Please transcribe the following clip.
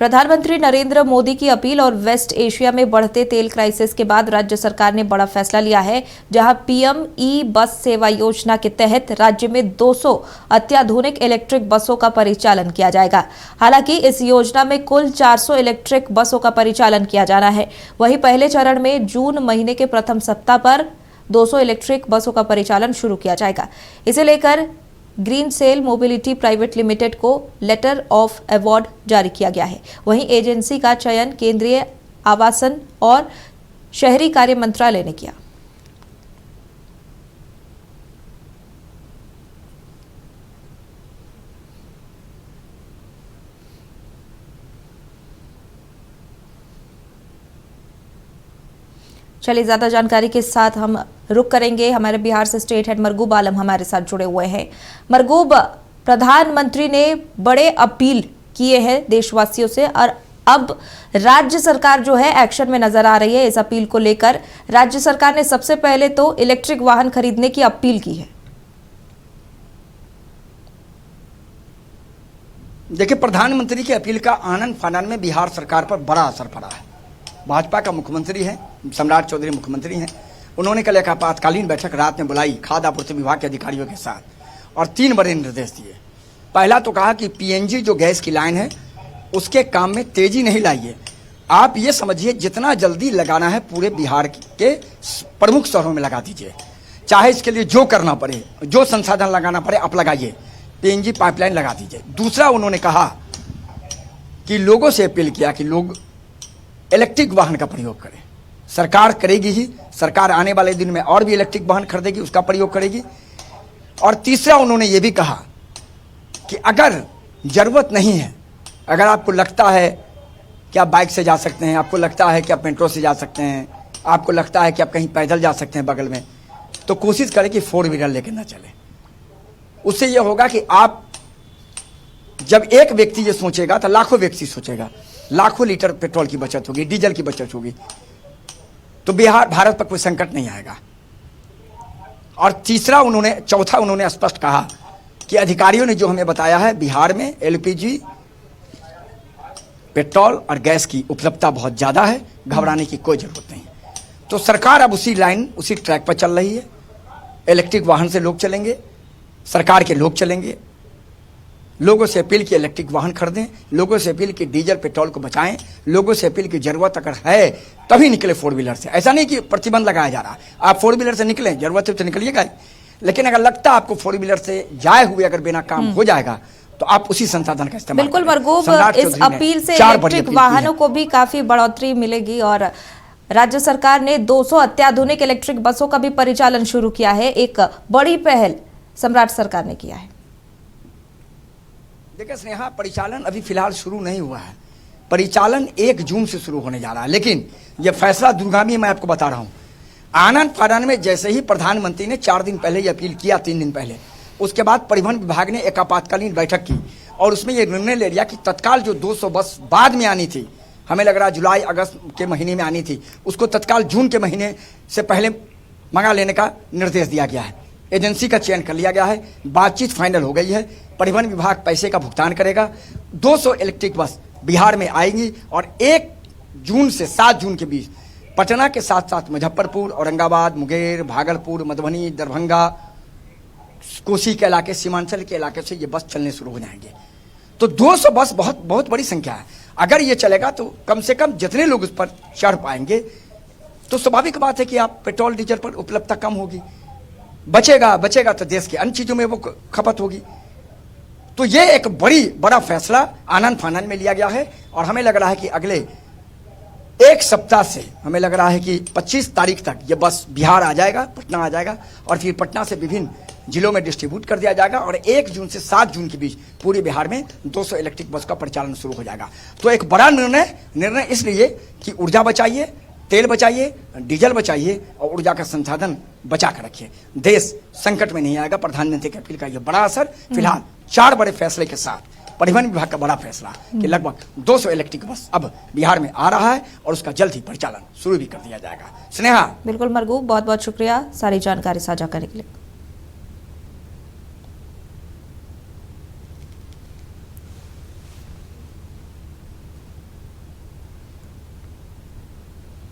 प्रधानमंत्री नरेंद्र मोदी की अपील और वेस्ट एशिया में बढ़ते तेल क्राइसिस के बाद राज्य सरकार ने बड़ा फैसला लिया है, जहां पीएम ई बस सेवा योजना के तहत राज्य में 200 अत्याधुनिक इलेक्ट्रिक बसों का परिचालन किया जाएगा। हालांकि इस योजना में कुल 400 इलेक्ट्रिक बसों का परिचालन किया जाना है। वहीं पहले चरण में जून महीने के प्रथम सप्ताह पर 200 इलेक्ट्रिक बसों का परिचालन शुरू किया जाएगा। इसे लेकर green cell mobility private limited को लेटर ऑफ अवार्ड जारी किया गया है। वहीं एजेंसी का चयन केंद्रीय आवासन और शहरी कार्य मंत्रालय ने किया। चलिए ज्यादा जानकारी के साथ हम रुक करेंगे। हमारे बिहार से स्टेट हेड मरगूब आलम हमारे साथ जुड़े हुए हैं। मरगूब, प्रधानमंत्री ने बड़े अपील किए हैं देशवासियों से और अब राज्य सरकार जो है एक्शन में नजर आ रही है। इस अपील को लेकर राज्य सरकार ने सबसे पहले तो इलेक्ट्रिक वाहन खरीदने की अपील की है। देखिए, प्रधानमंत्री की अपील का आनन फानन में बिहार सरकार पर बड़ा असर पड़ा है। भाजपा का मुख्यमंत्री है, सम्राट चौधरी मुख्यमंत्री हैं। उन्होंने कल एक आपातकालीन बैठक रात में बुलाई खाद्य आपूर्ति विभाग के अधिकारियों के साथ और 3 बड़े निर्देश दिए। पहला तो कहा कि पीएनजी जो गैस की लाइन है उसके काम में तेजी नहीं लाइए। आप ये समझिए जितना जल्दी लगाना है पूरे बिहार के प्रमुख शहरों में लगा दीजिए, चाहे इसके लिए जो करना पड़े, जो संसाधन लगाना पड़े आप लगाइए, पीएनजी पाइपलाइन लगा दीजिए। दूसरा उन्होंने कहा कि लोगों से अपील किया कि लोग इलेक्ट्रिक वाहन का प्रयोग करें। सरकार करेगी ही, सरकार आने वाले दिन में और भी इलेक्ट्रिक वाहन खरीदेगी, उसका प्रयोग करेगी। और तीसरा उन्होंने ये भी कहा कि अगर जरूरत नहीं है, अगर आपको लगता है कि आप बाइक से जा सकते हैं, आपको लगता है कि आप मेट्रो से जा सकते हैं, आपको लगता है कि आप कहीं पैदल जा सकते हैं बगल में, तो कोशिश करें कि 4 व्हीलर लेकर ना चले। उससे यह होगा कि आप जब एक व्यक्ति ये सोचेगा तो लाखों व्यक्ति सोचेगा, लाखों लीटर पेट्रोल की बचत होगी, डीजल की बचत होगी, तो भारत पर कोई संकट नहीं आएगा। और चौथा उन्होंने स्पष्ट कहा कि अधिकारियों ने जो हमें बताया है, बिहार में एलपीजी, पेट्रोल और गैस की उपलब्धता बहुत ज्यादा है, घबराने की कोई जरूरत नहीं। तो सरकार अब उसी ट्रैक पर चल रही है। इलेक्ट्रिक वाहन से लोग चलेंगे, सरकार के लोग चलेंगे। लोगों से अपील की इलेक्ट्रिक वाहन खरीदें, लोगों से अपील की डीजल पेट्रोल को बचाएं, लोगों से अपील की जरूरत अगर है तभी निकले 4 व्हीलर से। ऐसा नहीं कि प्रतिबंध लगाया जा रहा, आप 4 व्हीलर से निकलें, जरूरत है तो निकलिएगा। लेकिन अगर लगता है आपको 4 व्हीलर से जाए हुए अगर बिना काम हो जाएगा तो आप उसी संसाधन का इस्तेमाल बिल्कुल मरगूब, इस अपील से इलेक्ट्रिक वाहनों को भी काफी बढ़ोतरी मिलेगी और राज्य सरकार ने 200 अत्याधुनिक इलेक्ट्रिक बसों का भी परिचालन शुरू किया है। एक बड़ी पहल सम्राट सरकार ने किया है। देखिए स्नेहा, परिचालन अभी फिलहाल शुरू नहीं हुआ है। परिचालन 1 जून से शुरू होने जा रहा है, लेकिन यह फैसला दूरगामी मैं आपको बता रहा हूं। आनन फानन में जैसे ही प्रधानमंत्री ने 4 दिन पहले यह अपील किया, 3 दिन पहले, उसके बाद परिवहन विभाग ने एक आपातकालीन बैठक की और उसमें यह निर्णय ले लिया कि तत्काल जो 200 बस बाद में आनी थी, हमें लग रहा जुलाई अगस्त के महीने में आनी थी, उसको तत्काल जून के महीने से पहले मंगा लेने का निर्देश दिया गया है। एजेंसी का चयन कर लिया गया है, बातचीत फाइनल हो गई है। परिवहन विभाग पैसे का भुगतान करेगा। 200 इलेक्ट्रिक बस बिहार में आएंगी और 1 जून से 7 जून के बीच पटना के साथ साथ मुजफ्फरपुर, औरंगाबाद, मुंगेर, भागलपुर, मधुबनी, दरभंगा, कोसी के इलाके, सीमांचल के इलाके से ये बस चलने शुरू हो जाएंगे। तो 200 बस बहुत बड़ी संख्या है। अगर ये चलेगा तो कम से कम जितने लोग उस पर चढ़ पाएंगे तो स्वाभाविक बात है कि आप पेट्रोल डीजल पर उपलब्धता कम होगी, बचेगा तो देश के अन्य चीजों में वो खपत होगी। तो ये एक बड़ा फैसला आनन फानन में लिया गया है और हमें लग रहा है कि अगले 1 सप्ताह से हमें लग रहा है कि 25 तारीख तक ये बस बिहार आ जाएगा, पटना आ जाएगा और फिर पटना से विभिन्न जिलों में डिस्ट्रीब्यूट कर दिया जाएगा और 1 जून से 7 जून के बीच पूरे बिहार में 200 इलेक्ट्रिक बस का परिचालन शुरू हो जाएगा। तो एक बड़ा निर्णय इसलिए कि ऊर्जा बचाइए, तेल बचाइए, डीजल बचाइए और ऊर्जा का संसाधन बचा कर रखिए। देश संकट में नहीं आएगा। प्रधानमंत्री की अपील का यह बड़ा असर, फिलहाल 4 बड़े फैसले के साथ परिवहन विभाग का बड़ा फैसला कि लगभग 200 इलेक्ट्रिक बस अब बिहार में आ रहा है और उसका जल्द ही परिचालन शुरू भी कर दिया जाएगा। स्नेहा, बिल्कुल मरगूब, बहुत बहुत शुक्रिया सारी जानकारी साझा करने के लिए।